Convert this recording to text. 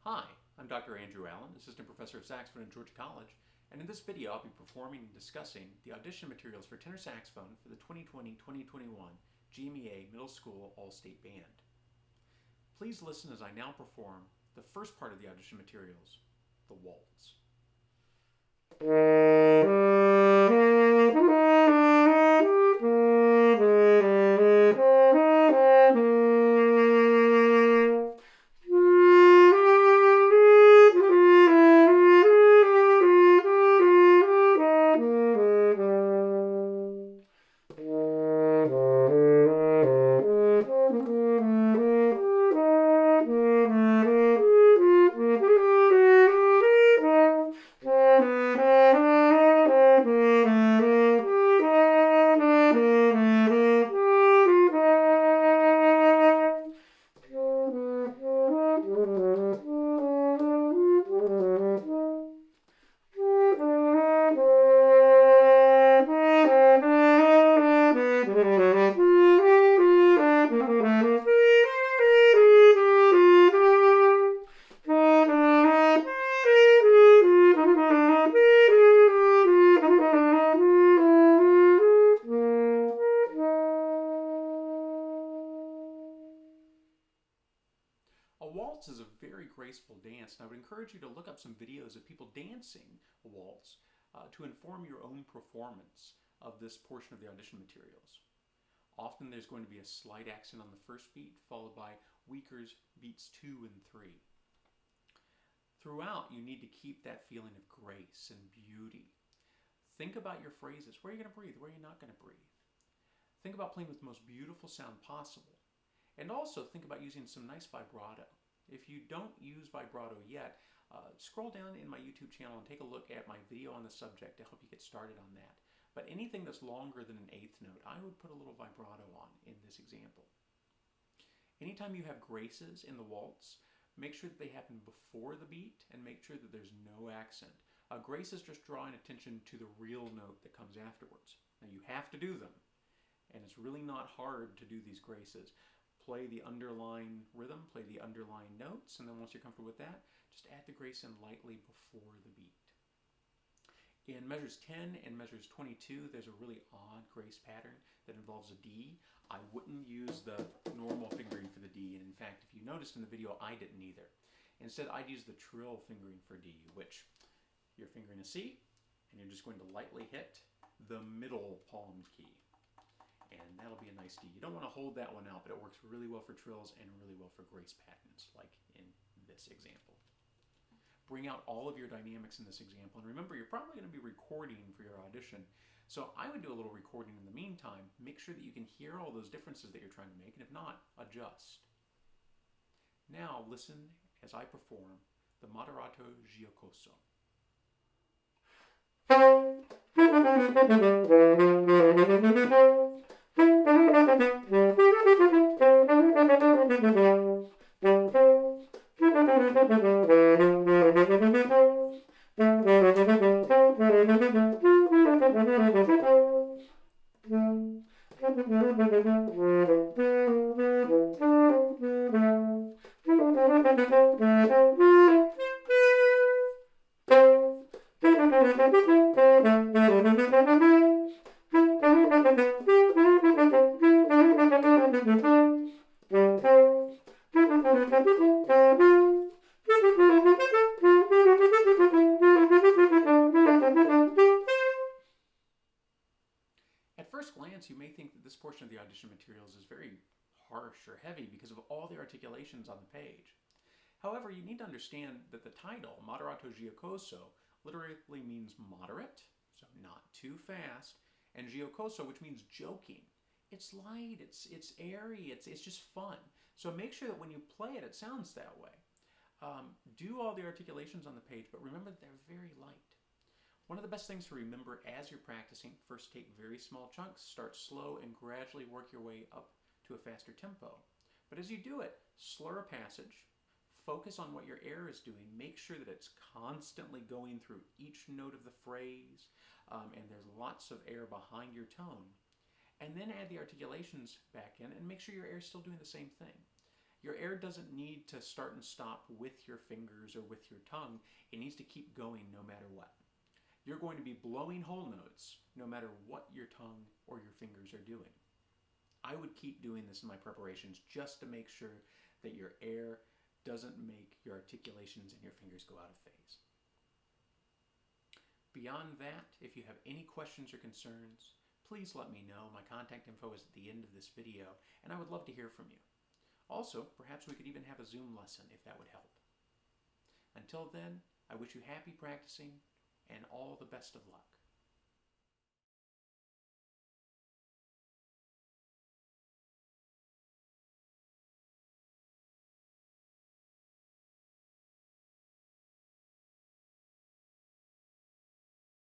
Hi, I'm Dr. Andrew Allen, Assistant Professor of Saxophone at Georgia College, and in this video I'll be performing and discussing the audition materials for tenor saxophone for the 2020-2021 GMEA Middle School All-State Band. Please listen as I now perform the first part of the audition materials, the waltz. A waltz is a very graceful dance, and I would encourage you to look up some videos of people dancing a waltz to inform your own performance of this portion of the audition materials. Often there's going to be a slight accent on the first beat, followed by weaker beats 2 and 3. Throughout, you need to keep that feeling of grace and beauty. Think about your phrases. Where are you going to breathe? Where are you not going to breathe? Think about playing with the most beautiful sound possible. And also think about using some nice vibrato. If you don't use vibrato yet, scroll down in my YouTube channel and take a look at my video on the subject to help you get started on that. But anything that's longer than an eighth note, I would put a little vibrato on in this example. Anytime you have graces in the waltz, make sure that they happen before the beat and make sure that there's no accent. Graces just drawing attention to the real note that comes afterwards. Now you have to do them, and it's really not hard to do these graces. Play the underlying rhythm, play the underlying notes, and then once you're comfortable with that, just add the grace in lightly before the beat. In measures 10 and measures 22, there's a really odd grace pattern that involves a D. I wouldn't use the normal fingering for the D, and in fact, if you noticed in the video, I didn't either. Instead, I'd use the trill fingering for D, which you're fingering a C, and you're just going to lightly hit the middle palm key. And that'll be a nice D. You don't want to hold that one out, but it works really well for trills and really well for grace patterns, like in this example. Bring out all of your dynamics in this example, and remember, you're probably going to be recording for your audition, so I would do a little recording in the meantime. Make sure that you can hear all those differences that you're trying to make, and if not, adjust. Now listen as I perform the Moderato giocoso. At first glance, you may think that this portion of the audition materials is very harsh or heavy because of all the articulations on the page. However, you need to understand that the title, Moderato giocoso, literally means moderate, so not too fast, and giocoso, which means joking. It's light, it's airy, it's just fun. So make sure that when you play it, it sounds that way. Do all the articulations on the page, but remember that they're very light. One of the best things to remember as you're practicing, first take very small chunks, start slow, and gradually work your way up to a faster tempo. But as you do it, slur a passage, focus on what your air is doing, make sure that it's constantly going through each note of the phrase, and there's lots of air behind your tone. And then add the articulations back in and make sure your air is still doing the same thing. Your air doesn't need to start and stop with your fingers or with your tongue. It needs to keep going no matter what. You're going to be blowing whole notes no matter what your tongue or your fingers are doing. I would keep doing this in my preparations just to make sure that your air doesn't make your articulations and your fingers go out of phase. Beyond that, if you have any questions or concerns, please let me know. My contact info is at the end of this video, and I would love to hear from you. Also, perhaps we could even have a Zoom lesson if that would help. Until then, I wish you happy practicing and all the best of luck.